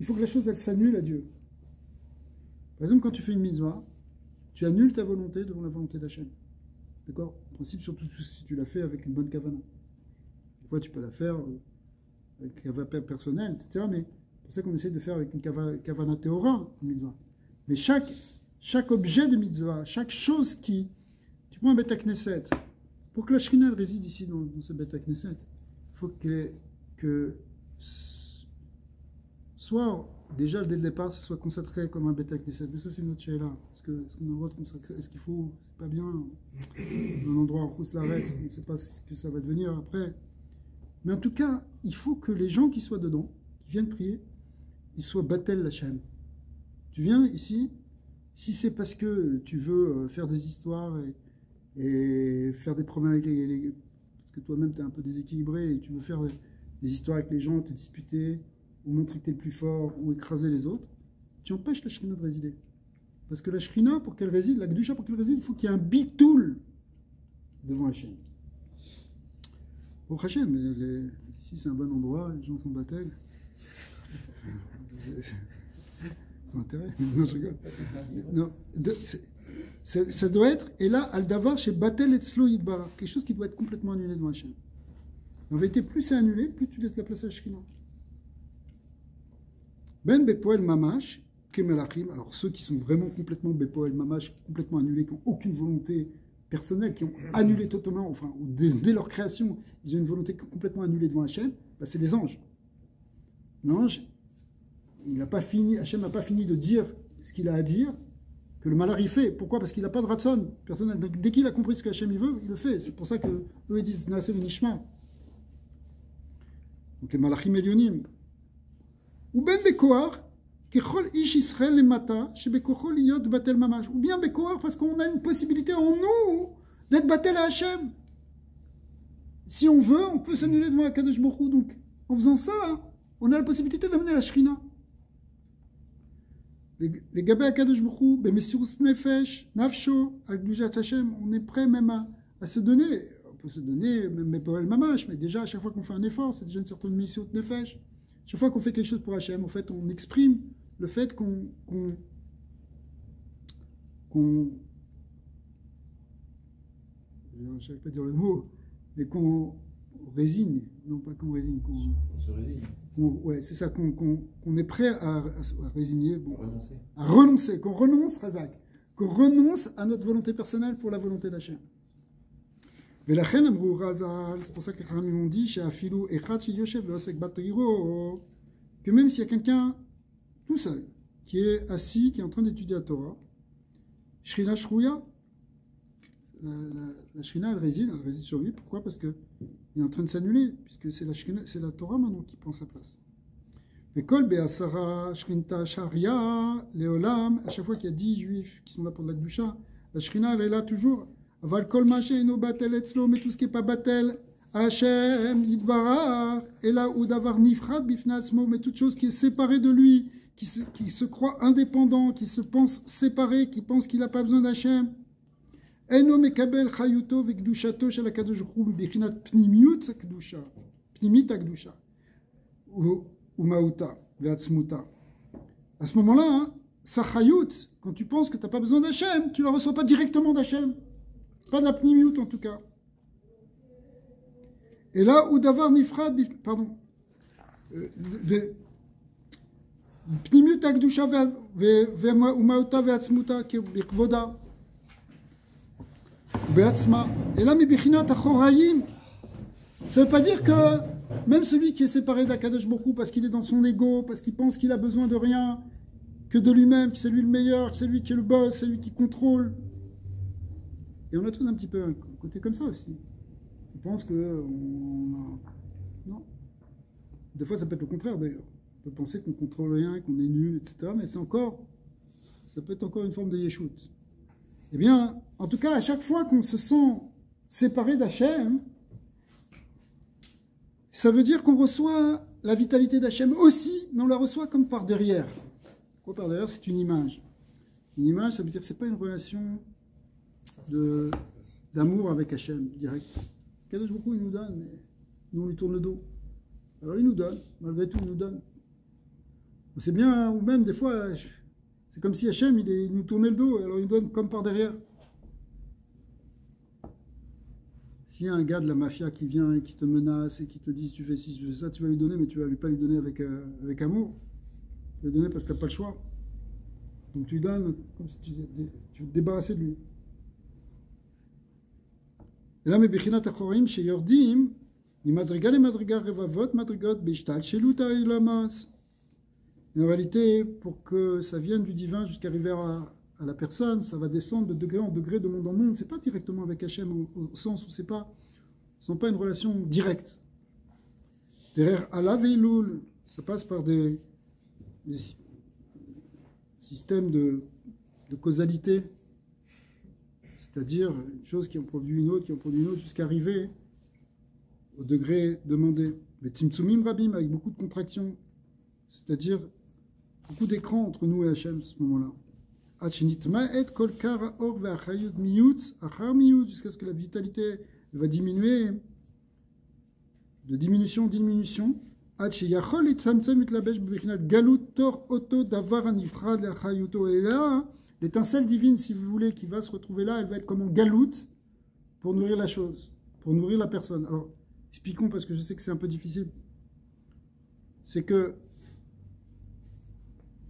il faut que la chose, elle s'annule à Dieu. Par exemple, quand tu fais une mitzvah, tu annules ta volonté devant la volonté d'Hachem. D'accord? En principe, surtout si tu l'as fait avec une bonne kavana. Des fois, tu peux la faire avec une kavana personnelle, etc. Mais c'est pour ça qu'on essaie de faire avec une kavana théora, une mitzvah. Mais chaque objet de mitzvah, chaque chose qui... Tu prends un Beth Knesset. Pour que la Shrina réside ici dans ce Beth Knesset, il faut que soit, déjà dès le départ, ce soit consacré comme un Beth Knesset. Mais ça, c'est notre chéla. Est-ce qu'on a le droit de consacrer? Est-ce qu'il faut? C'est pas bien. Dans un endroit où la reste, on ne sait pas ce que ça va devenir après. Mais en tout cas, il faut que les gens qui soient dedans, qui viennent prier, ils soient Batel Lachem. Tu viens ici, si c'est parce que tu veux faire des histoires et faire des problèmes avec parce que toi-même tu es un peu déséquilibré et tu veux faire des histoires avec les gens, te disputer, ou montrer que tu es le plus fort, ou écraser les autres, tu empêches la Shrina de résider. Parce que la Shrina, pour qu'elle réside, la Kedusha, pour qu'elle réside, il faut qu'il y ait un bitoul devant Hachem. Au Hachem, ici c'est un bon endroit, les gens sont battels. Ils ont intérêt. Non, je rigole. Non, ça doit être, et là, al-davar chez Batel et Tzlo Yidbar, quelque chose qui doit être complètement annulé devant Hachem. En vérité, plus c'est annulé, plus tu laisses la place à Shekhinah. Ben Bepoel Mamash, Kemelachim, alors ceux qui sont vraiment complètement Bepoel Mamash, complètement annulés, qui n'ont aucune volonté personnelle, qui ont annulé totalement, enfin, dès leur création, ils ont une volonté complètement annulée devant Hachem, bah, c'est les anges. L'ange, Hachem n'a pas fini de dire ce qu'il a à dire, que le malheur il fait. Pourquoi? Parce qu'il n'a pas de ratson personnel. Donc, dès qu'il a compris ce que Hachem il veut, il le fait. C'est pour ça que eux ils disent Naaseh v'nishma. Donc les malachim elionim. Ou ben bekoar, kechol ish Israël lemata, shebekochol liyot batel mamash. Ou bien bekoar parce qu'on a une possibilité en nous d'être batel à Hachem. Si on veut, on peut s'annuler devant HaKadosh Baruch Hu. Donc en faisant ça, on a la possibilité d'amener la Shrina. Les Gabé HaKadosh Baruch Hu, Bemesirus Nefesh, Nafsho, Al-Gdushat Hashem, on est prêt même à se donner. peut se donner, même pour el mamash, mais déjà, à chaque fois qu'on fait un effort, c'est déjà une certaine mission de nefesh. Chaque fois qu'on fait quelque chose pour Hachem, en fait, on exprime le fait qu'on je ne savais pas dire le mot, mais qu'on résigne, non pas qu'on résigne, On se résigne. Ouais, c'est ça, qu'on est prêt à résigner, bon, Renoncer. à renoncer, qu'on renonce, Razak, qu'on renonce à notre volonté personnelle pour la volonté d'Hachem. C'est pour ça que les Chachamim ont dit que même s'il y a quelqu'un tout seul qui est assis, qui est en train d'étudier la Torah, Shrina Shrouya, la Shrina elle réside sur lui. Pourquoi? Parce qu'il est en train de s'annuler, puisque c'est la Torah maintenant qui prend sa place. Mais Kol Be'asara Shrinta Sharia Leolam, à chaque fois qu'il y a 10 juifs qui sont là pour la Kedusha, la Shrina elle est là toujours. Aval Kol Ma'sheino Batel Etzlo, mais tout ce qui n'est pas Batel, Hashem Yidbarach, et là où Davar Nifrad Bifnatzmo, mais toute chose qui est séparée de lui, qui se croit indépendant, qui se pense séparé, qui pense qu'il n'a pas besoin d'Hachem. Eno mekabel chayuto vekdushato shel hakadosh baruch hu bichinat pnimiut hakdusha, pnimit hakdusha, ou mauta veatzmuta. À ce moment-là, hein, sa chayut, quand tu penses que tu n'as pas besoin d'Hachem, tu ne la reçois pas directement d'Hachem, pas de la pnimiut en tout cas. Et là où davar nifrad, pardon, pnimiut hakdusha ve'mauta veatzmuta kvoda. Et là, ça ne veut pas dire que même celui qui est séparé d'Akadosh Baruch Hu parce qu'il est dans son ego, parce qu'il pense qu'il a besoin de rien, que de lui-même, que c'est lui le meilleur, que c'est lui qui est le boss, c'est lui qui contrôle. Et on a tous un petit peu un côté comme ça aussi. On pense que non. Des fois, ça peut être le contraire d'ailleurs. On peut penser qu'on ne contrôle rien, qu'on est nul, etc. Mais ça peut être encore une forme de yeshut. Eh bien, en tout cas, à chaque fois qu'on se sent séparé d'Hachem, ça veut dire qu'on reçoit la vitalité d'Hachem aussi, mais on la reçoit comme par derrière. Quoi par derrière? C'est une image. Une image, ça veut dire que ce n'est pas une relation d'amour avec Hachem, direct. Kadosh Baruch Hu, il nous donne, mais nous, on lui tourne le dos. Alors, il nous donne, malgré tout, il nous donne. C'est bien, ou même des fois... C'est comme si Hachem, il nous tournait le dos, alors il nous donne comme par derrière. S'il y a un gars de la mafia qui vient et qui te menace et qui te dit si tu fais ci, si tu fais ça, tu vas lui donner, mais tu ne vas pas lui donner avec amour. Tu vas lui donner parce que tu n'as pas le choix. Donc tu lui donnes comme si tu veux te débarrasser de lui. Et là, mes Bechinat Achorim, chez Yordim, ni madriga les madriga revavot, madrigot, bishtal, shelut ha'ilamos. En réalité, pour que ça vienne du divin jusqu'arriver à la personne, ça va descendre de degré en degré, de monde en monde. Ce n'est pas directement avec Hachem, au sens où ce n'est pas une relation directe. Derrière Allah Veiloul, ça passe par des systèmes de causalité, c'est-à-dire une chose qui en produit une autre, jusqu'à arriver au degré demandé. Mais Tzimtzumim Rabim, avec beaucoup de contractions, c'est-à-dire beaucoup d'écran entre nous et Hachem à ce moment-là. Jusqu'à ce que la vitalité va diminuer, de diminution en diminution. Et là, l'étincelle divine, si vous voulez, qui va se retrouver là, elle va être comme en galoute pour nourrir la chose, pour nourrir la personne. Alors, expliquons parce que je sais que c'est un peu difficile. C'est que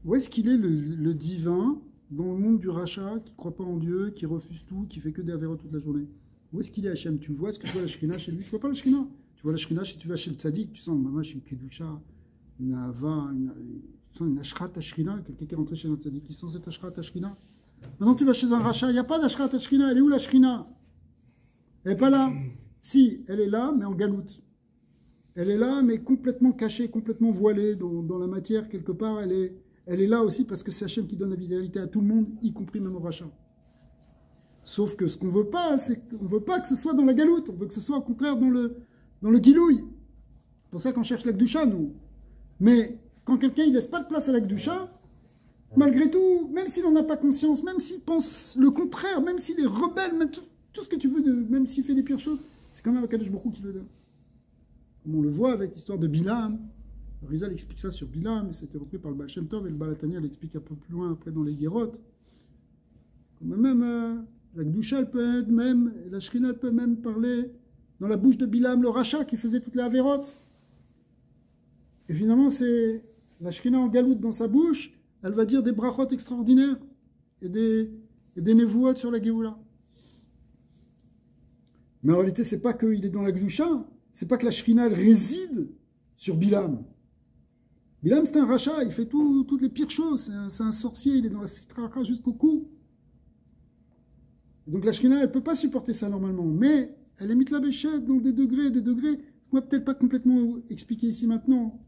où est-ce qu'il est le divin dans le monde du rachat, qui ne croit pas en Dieu, qui refuse tout, qui fait que des avéros toute la journée? Où est-ce qu'il est Hachem? Tu vois, est-ce que tu vois la Shrina chez lui? Tu ne vois pas la Shrina. Tu vois la Shrina, si tu vas chez le Tzadik, tu sens, maman, je suis une Kedusha, une Ava, une Ashrat Ashrina, quelqu'un qui est rentré chez un Tzadik, qui sent cette Ashrat Ashrina. Maintenant, tu vas chez un rachat, il n'y a pas d'Ashrat Ashrina, elle est où la Shrina? Elle n'est pas là. Si, elle est là, mais en galoute. Elle est là, mais complètement cachée, complètement voilée dans la matière, quelque part, elle est là aussi parce que c'est Hachem qui donne la vitalité à tout le monde, y compris même au rachat. Sauf que ce qu'on ne veut pas, c'est qu'on ne veut pas que ce soit dans la galoute, on veut que ce soit au contraire dans le guilouille. C'est pour ça qu'on cherche la Kedusha, nous. Mais quand quelqu'un ne laisse pas de place à la Kedusha, malgré tout, même s'il n'en a pas conscience, même s'il pense le contraire, même s'il est rebelle, même tout ce que tu veux, même s'il fait les pires choses, c'est quand même Akadosh Baruch Hu qui le donne. Comme on le voit avec l'histoire de Bilam. Rizal explique ça sur Bilam, et c'était repris par le Baal Shem Tov, et le Baal HaTanya l'explique un peu plus loin après dans les Guérot. Même la Gdusha, elle peut être même, et la Shrina, elle peut même parler dans la bouche de Bilam, le Racha, qui faisait toutes les Avérotes. Et finalement, c'est la Shrina en galoute dans sa bouche, elle va dire des brachot extraordinaires, et des nevuot sur la Géoula. Mais en réalité, c'est pas qu'il est dans la Gdusha, c'est pas que la Shrina, elle réside sur Bilam. Bilam, c'est un rachat, il fait toutes les pires choses. C'est un sorcier, il est dans la Sitracha jusqu'au cou. Donc la Shrina, elle ne peut pas supporter ça normalement. Mais elle émite la béchette dans des degrés. On va peut-être pas complètement expliquer ici maintenant.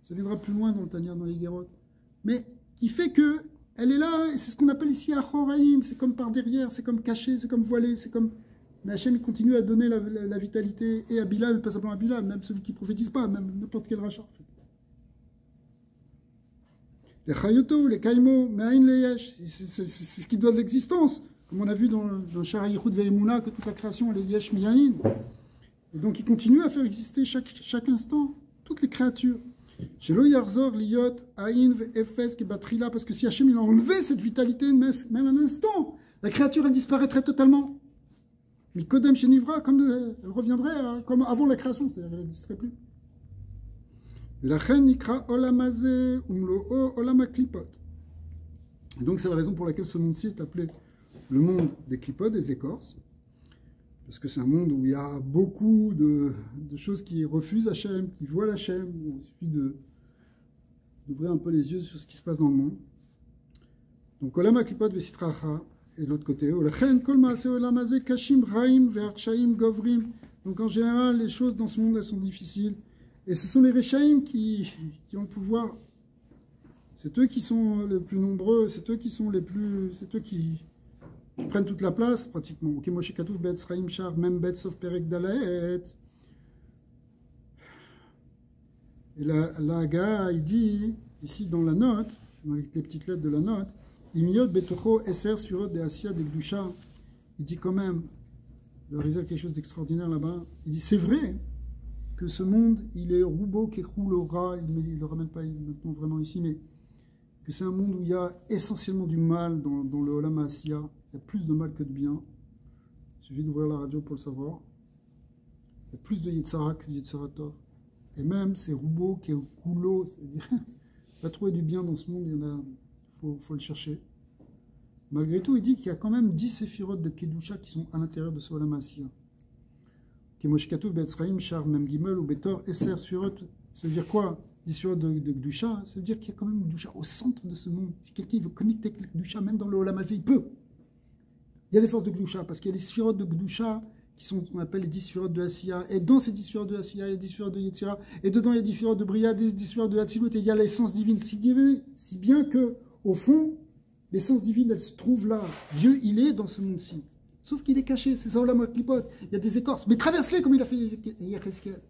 Ça viendra plus loin dans le Tanya, dans les Guérot. Mais qui fait que elle est là, et c'est ce qu'on appelle ici Achoraïm. C'est comme par derrière, c'est comme caché, c'est comme voilé, c'est comme. Mais Hachem, il continue à donner la vitalité, et à Bilam, et pas simplement à Bilam, même celui qui ne prophétise pas, même n'importe quel rachat. En fait. Les chayoto, les kaimo, me'ain le yesh, c'est ce qui donne l'existence. Comme on a vu dans le Shara Yichud Ve'emuna, que toute la création, elle est yesh mi'ain. Et donc il continue à faire exister chaque instant toutes les créatures. Shelo yarzor liyot ain ve'efes kebatrila, parce que si Hachem il a enlevé cette vitalité, même un instant, la créature elle disparaîtrait totalement. Mikodem Shenivra, comme elle reviendrait comme avant la création, c'est-à-dire qu'elle n'existerait plus. Et donc c'est la raison pour laquelle ce monde-ci est appelé le monde des clipotes, des écorces, parce que c'est un monde où il y a beaucoup de choses qui refusent Hachem, qui voient Hachem. Il suffit d'ouvrir un peu les yeux sur ce qui se passe dans le monde. Donc Olam HaKlipot Vesitracha, et de l'autre côté, donc en général, les choses dans ce monde, elles sont difficiles. Et ce sont les Rechaïm qui ont le pouvoir. C'est eux qui sont les plus nombreux, c'est eux qui sont les plus... C'est eux qui prennent toute la place, pratiquement. Ok, Moshe Katouf, Bet Sraim Shar, même Bet sauf Perek Dalet. Et la Haga, il dit, ici dans la note, dans les petites lettres de la note, Imiot Betocho Eser Sfirot de Asiya de Gdusha. Il dit quand même, le Rizal quelque chose d'extraordinaire là-bas. Il dit c'est vrai que ce monde, il est roubo kechoulora, il ne le ramène pas maintenant vraiment ici, mais que c'est un monde où il y a essentiellement du mal dans le Olam Asiya. Il y a plus de mal que de bien. Il suffit d'ouvrir la radio pour le savoir. Il y a plus de Yetzara que de Yetzaratov. Et même c'est roubo kekoulo, c'est-à-dire pas trouver du bien dans ce monde, il y en a. Faut le chercher. Malgré tout, il dit qu'il y a quand même 10 séphirotes de Kedusha qui sont à l'intérieur de ce Olam Asiya. Kemoshkatu Betzraim, Shar, Mem Gimel, ou Betor, Esser, Sphirot. Ça veut dire quoi 10 séphirotes de Kedusha, ça veut dire qu'il y a quand même Kedusha au centre de ce monde. Si quelqu'un veut connecter avec le Kedusha, même dans le Olam Asiya, il peut. Il y a des forces de Kedusha, parce qu'il y a les séphirotes de Kedusha qui sont, qu'on appelle les 10 séphirotes de Asiya. Et dans ces 10 séphirotes de Asiya, il y a 10 séphirotes de Yetzira. Et dedans, il y a 10 séphirotes de Bria, 10 séphirotes de Hatzilut, et il y a l'essence divine. Si bien que au fond, l'essence divine, elle se trouve là. Dieu, il est dans ce monde-ci. Sauf qu'il est caché, c'est ça, Olam HaKlipot. Il y a des écorces. Mais traverse-les comme il a fait Yecheskel.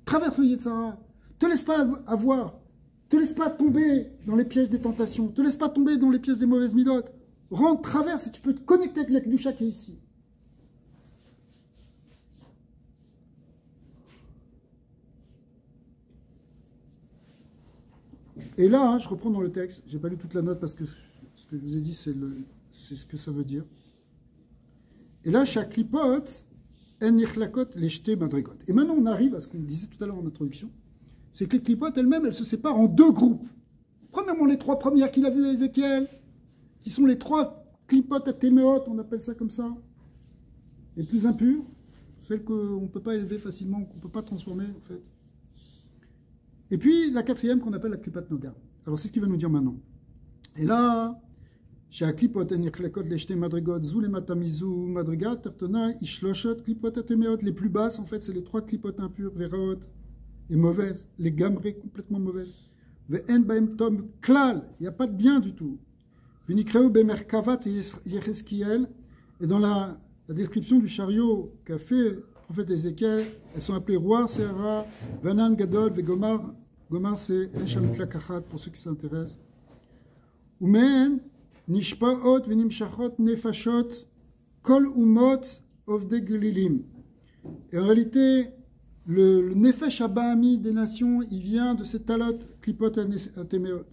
Traverse le Yetzara. Te laisse pas avoir. Te laisse pas tomber dans les pièges des tentations. Te laisse pas tomber dans les pièges des mauvaises midotes. Rentre, traverse et tu peux te connecter avec la Kedusha qui est ici. Et là, je reprends dans le texte, je n'ai pas lu toute la note parce que ce que je vous ai dit, c'est ce que ça veut dire. Et là, chaque klipot, en nichlakot leshte madrigot. Et maintenant, on arrive à ce qu'on disait tout à l'heure en introduction, c'est que les klipotes elles-mêmes, elles se séparent en deux groupes. Premièrement, les trois premières qu'il a vues à Ézéchiel, qui sont les trois klipotes à téméot, on appelle ça comme ça, les plus impures, celles qu'on ne peut pas élever facilement, qu'on ne peut pas transformer, en fait. Et puis la quatrième qu'on appelle la klipat noga. Alors c'est ce qu'il va nous dire maintenant. Et là, chez la klipot eniklekot leshte madrigot zu le matamizu madrigat tertona ishloshot klipot atemeot. Les plus basses en fait c'est les trois klipotes impures, veraot et mauvaises, les gamrées complètement mauvaises. Ve'en baem tom klal, il n'y a pas de bien du tout. Venikreu bemerkavat et Yecheskiel. Et dans la description du chariot qu'a fait le prophète Ézéchiel, elles sont appelées Roi, Serra, Vanan, Gadol, Vegomar. Gomar, c'est Eshamit Lakachat, pour ceux qui s'intéressent. Umen, Nishpaot, Venimshachot, Nefashot, Kol Umot, Ovde Gelilim. Et en réalité, le Nefesh Abahami des nations, il vient de ces talot, klipot atemeot.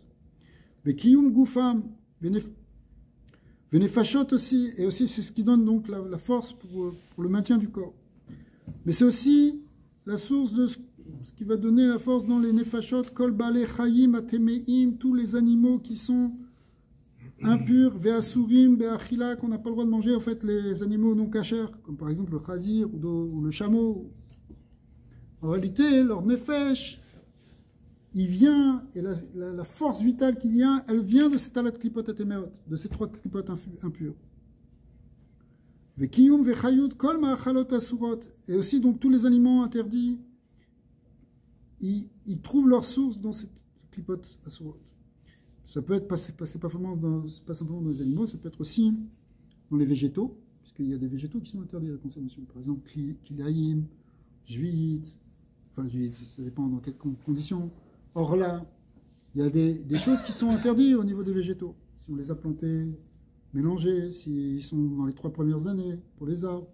Vekiyum gufam, venefashot aussi, et aussi c'est ce qui donne donc la force pour le maintien du corps. Mais c'est aussi la source de ce qui va donner la force dans les nefashot, kol bale chayim atemeim, tous les animaux qui sont impurs, ve'asurim, be'achila, qu'on n'a pas le droit de manger, en fait, les animaux non cachers, comme par exemple le chazir ou le chameau. En réalité, leur nefesh, il vient, et la force vitale qu'il y a, elle vient de ces talat klipot atemeot, de ces 3 klipot impurs. Vekiyum vechayut kol ma'achalot asurot, et aussi donc tous les aliments interdits, ils trouvent leur source dans ces klipot asurot. Ça peut être pas simplement dans les animaux, ça peut être aussi dans les végétaux, puisqu'il y a des végétaux qui sont interdits à la consommation. Par exemple, kilayim, jvit, enfin jvit, ça dépend dans quelles conditions. Or là, il y a des choses qui sont interdites au niveau des végétaux. Si on les a plantés, mélangés, s'ils sont dans les 3 premières années, pour les arbres.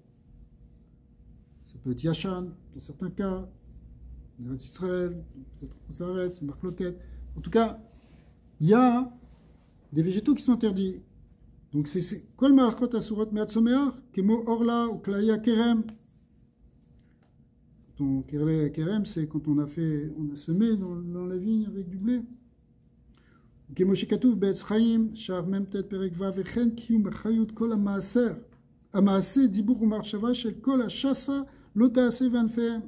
Ça peut être yachan, dans certains cas, Eretz Israël, peut-être Kosaret, c'est Marloquet. En tout cas, il y a des végétaux qui sont interdits. Donc c'est Kol Malachot Asurot Me'atzomeach, Kemo Orla ou Klaya Kerem. Ton Klaya Kerem, c'est quand on a semé dans la vigne avec du blé. Kemo Shekatouf Be'etz Chaim, Shar Memtet Perek Vav Echen, Kiyum Bechayut Kol HaMaaser, HaMaaseh Dibur u'Marshava Shel Kol HaShasa Lo Ta'aseh Ve'anfehem.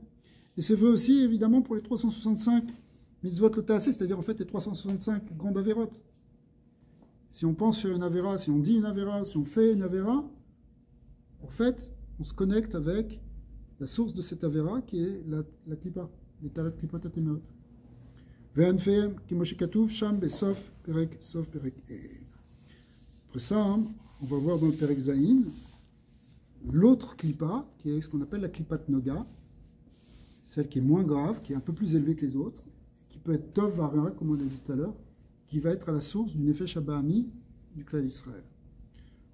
Et c'est vrai aussi, évidemment, pour les 365 mitzvot Lo Ta'aseh, c'est-à-dire en fait les 365 grandes avérotes. Si on pense faire une avéra, si on dit une avéra, si on fait une avéra, en fait, on se connecte avec la source de cette avéra qui est la klipa, les talat klipot atemeot. Ve'anfehem, Kimoshe Katuv, Sham, Besof, Perek, Sof, Perek. Après ça, on va voir dans le Perek Zayin, l'autre klipa, qui est ce qu'on appelle la klipat noga, celle qui est moins grave, qui est un peu plus élevée que les autres, qui peut être tov vara, comme on a dit tout à l'heure, qui va être à la source du nefesh abahami du Klal Israël.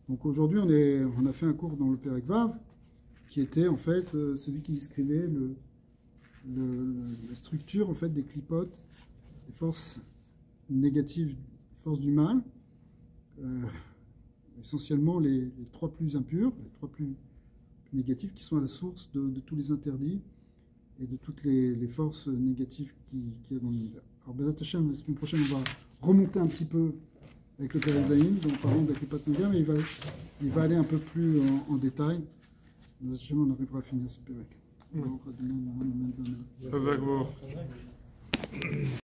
Donc aujourd'hui, on a fait un cours dans le Perek Vav, qui était en fait celui qui décrivait la structure en fait des klipotes, les forces négatives, les forces du mal, essentiellement les 3 plus impurs, les 3 plus négatifs qui sont à la source de tous les interdits et de toutes les forces négatives qu'il y a dans l'univers. Alors, Bezat Hashem, la semaine prochaine, on va remonter un petit peu avec le Perek Zayin, donc parlons de la Klipat Noga, mais il va aller un peu plus en détail. Bezat Hashem, on arrivera à finir ce Perek.